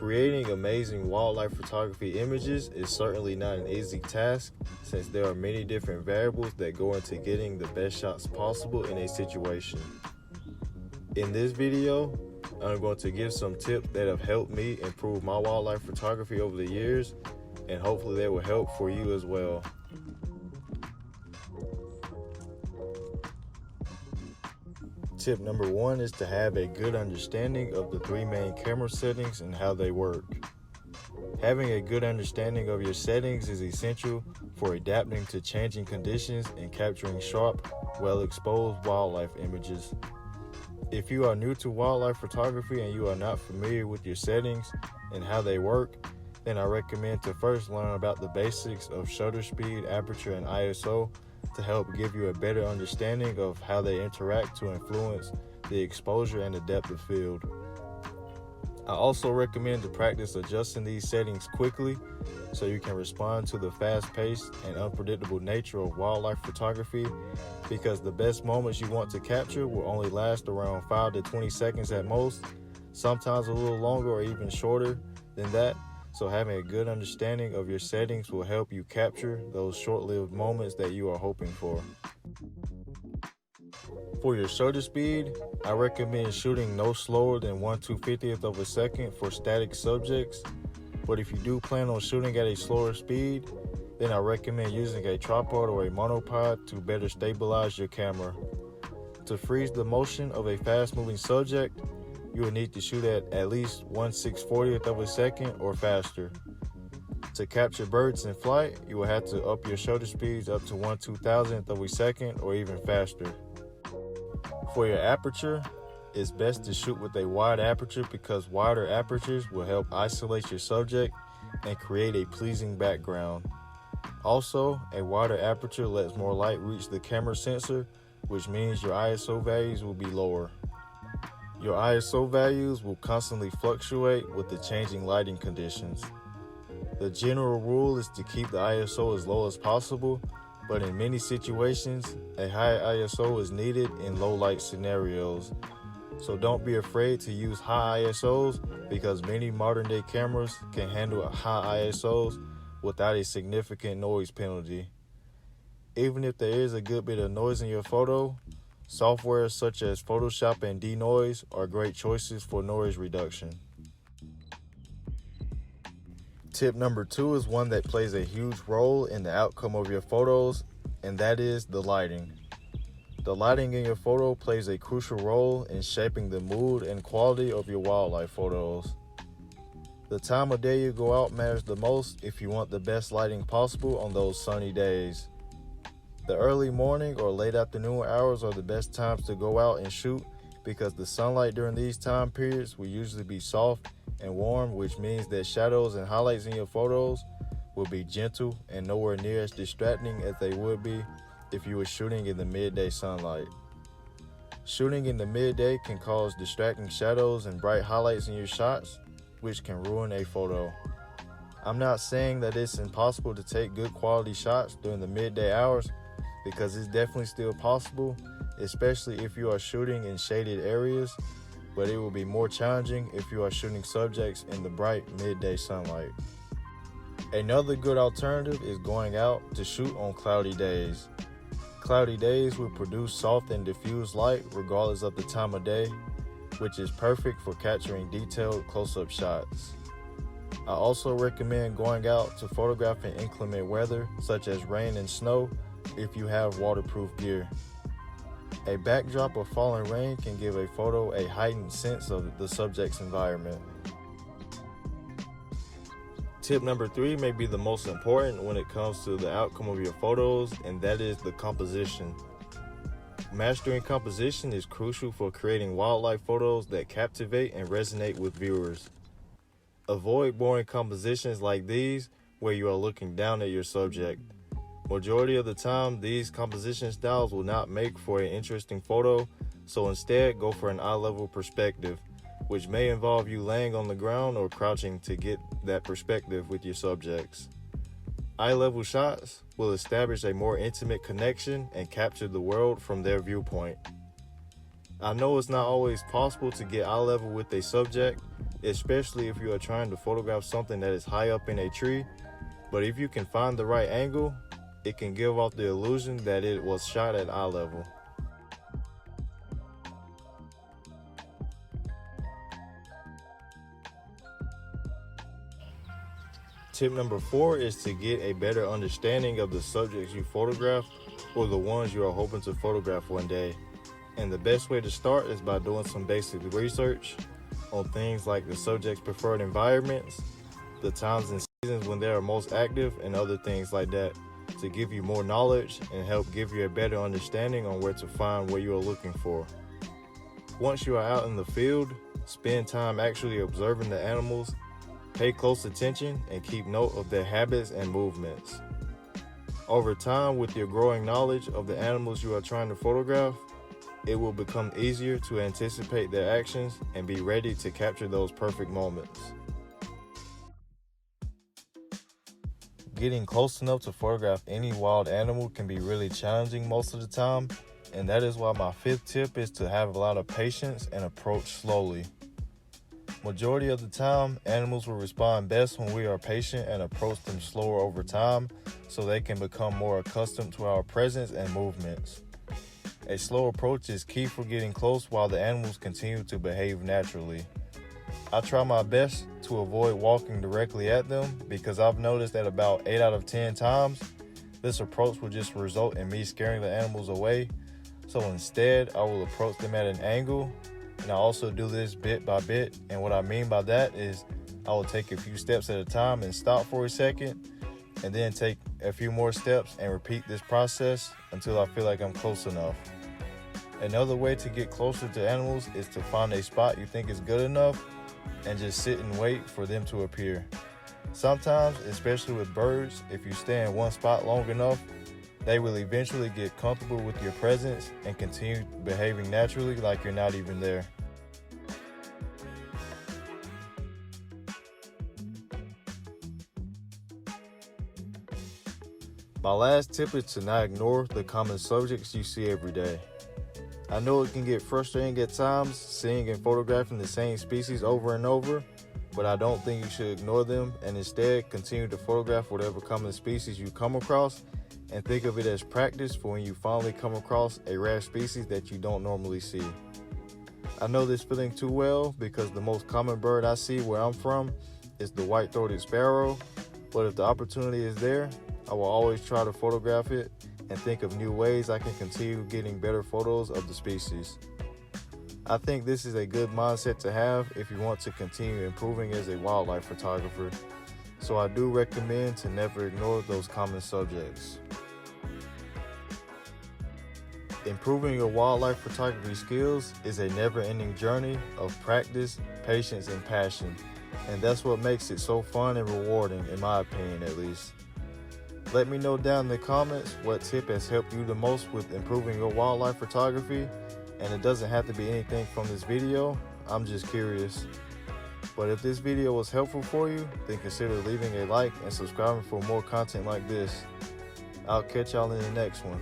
Creating amazing wildlife photography images is certainly not an easy task, since there are many different variables that go into getting the best shots possible in a situation. In this video, I'm going to give some tips that have helped me improve my wildlife photography over the years, and hopefully they will help for you as well. Tip number 1 is to have a good understanding of the 3 main camera settings and how they work. Having a good understanding of your settings is essential for adapting to changing conditions and capturing sharp, well-exposed wildlife images. If you are new to wildlife photography and you are not familiar with your settings and how they work, then I recommend to first learn about the basics of shutter speed, aperture, and ISO to help give you a better understanding of how they interact to influence the exposure and the depth of field. I also recommend to practice adjusting these settings quickly so you can respond to the fast-paced and unpredictable nature of wildlife photography, because the best moments you want to capture will only last around 5 to 20 seconds at most, sometimes a little longer or even shorter than that. So having a good understanding of your settings will help you capture those short-lived moments that you are hoping for. For your shutter speed, I recommend shooting no slower than 1/250th of a second for static subjects, but if you do plan on shooting at a slower speed, then I recommend using a tripod or a monopod to better stabilize your camera. To freeze the motion of a fast-moving subject, you will need to shoot at least 1/640th of a second or faster. To capture birds in flight, you will have to up your shutter speeds up to 1/2000th of a second or even faster. For your aperture, it's best to shoot with a wide aperture because wider apertures will help isolate your subject and create a pleasing background. Also, a wider aperture lets more light reach the camera sensor, which means your ISO values will be lower. Your ISO values will constantly fluctuate with the changing lighting conditions. The general rule is to keep the ISO as low as possible, but in many situations, a high ISO is needed in low light scenarios. So don't be afraid to use high ISOs because many modern day cameras can handle high ISOs without a significant noise penalty. Even if there is a good bit of noise in your photo, software such as Photoshop and denoise are great choices for noise reduction. Tip number 2 is one that plays a huge role in the outcome of your photos, and that is the lighting. The lighting in your photo plays a crucial role in shaping the mood and quality of your wildlife photos. The time of day you go out matters the most if you want the best lighting possible on those sunny days. The early morning or late afternoon hours are the best times to go out and shoot because the sunlight during these time periods will usually be soft and warm, which means that shadows and highlights in your photos will be gentle and nowhere near as distracting as they would be if you were shooting in the midday sunlight. Shooting in the midday can cause distracting shadows and bright highlights in your shots, which can ruin a photo. I'm not saying that it's impossible to take good quality shots during the midday hours, because it's definitely still possible, especially if you are shooting in shaded areas, but it will be more challenging if you are shooting subjects in the bright midday sunlight. Another good alternative is going out to shoot on cloudy days. Cloudy days will produce soft and diffused light regardless of the time of day, which is perfect for capturing detailed close-up shots. I also recommend going out to photograph in inclement weather, such as rain and snow, if you have waterproof gear. A backdrop of falling rain can give a photo a heightened sense of the subject's environment. Tip number 3 may be the most important when it comes to the outcome of your photos, and that is the composition. Mastering composition is crucial for creating wildlife photos that captivate and resonate with viewers. Avoid boring compositions like these where you are looking down at your subject. Majority of the time, these composition styles will not make for an interesting photo, so instead go for an eye-level perspective, which may involve you laying on the ground or crouching to get that perspective with your subjects. Eye-level shots will establish a more intimate connection and capture the world from their viewpoint. I know it's not always possible to get eye level with a subject, especially if you are trying to photograph something that is high up in a tree. But if you can find the right angle, it can give off the illusion that it was shot at eye level. Tip number 4 is to get a better understanding of the subjects you photograph or the ones you are hoping to photograph one day. And the best way to start is by doing some basic research on things like the subject's preferred environments, the times and seasons when they are most active, and other things like that, to give you more knowledge and help give you a better understanding on where to find what you are looking for. Once you are out in the field, spend time actually observing the animals, pay close attention, and keep note of their habits and movements. Over time, with your growing knowledge of the animals you are trying to photograph, it will become easier to anticipate their actions and be ready to capture those perfect moments. Getting close enough to photograph any wild animal can be really challenging most of the time, and that is why my 5th tip is to have a lot of patience and approach slowly. Majority of the time, animals will respond best when we are patient and approach them slower over time so they can become more accustomed to our presence and movements. A slow approach is key for getting close while the animals continue to behave naturally. I try my best to avoid walking directly at them because I've noticed that about 8 out of 10 times, this approach will just result in me scaring the animals away. So instead, I will approach them at an angle, and I also do this bit by bit. And what I mean by that is I will take a few steps at a time and stop for a second, and then take a few more steps and repeat this process until I feel like I'm close enough. Another way to get closer to animals is to find a spot you think is good enough and just sit and wait for them to appear. Sometimes, especially with birds, if you stay in one spot long enough, they will eventually get comfortable with your presence and continue behaving naturally like you're not even there. My last tip is to not ignore the common subjects you see every day. I know it can get frustrating at times seeing and photographing the same species over and over, but I don't think you should ignore them and instead continue to photograph whatever common species you come across and think of it as practice for when you finally come across a rare species that you don't normally see. I know this feeling too well because the most common bird I see where I'm from is the white-throated sparrow, but if the opportunity is there, I will always try to photograph it and think of new ways I can continue getting better photos of the species. I think this is a good mindset to have if you want to continue improving as a wildlife photographer, so I do recommend to never ignore those common subjects. Improving your wildlife photography skills is a never-ending journey of practice, patience, and passion, and that's what makes it so fun and rewarding, in my opinion at least. Let me know down in the comments what tip has helped you the most with improving your wildlife photography, and it doesn't have to be anything from this video, I'm just curious. But if this video was helpful for you, then consider leaving a like and subscribing for more content like this. I'll catch y'all in the next one.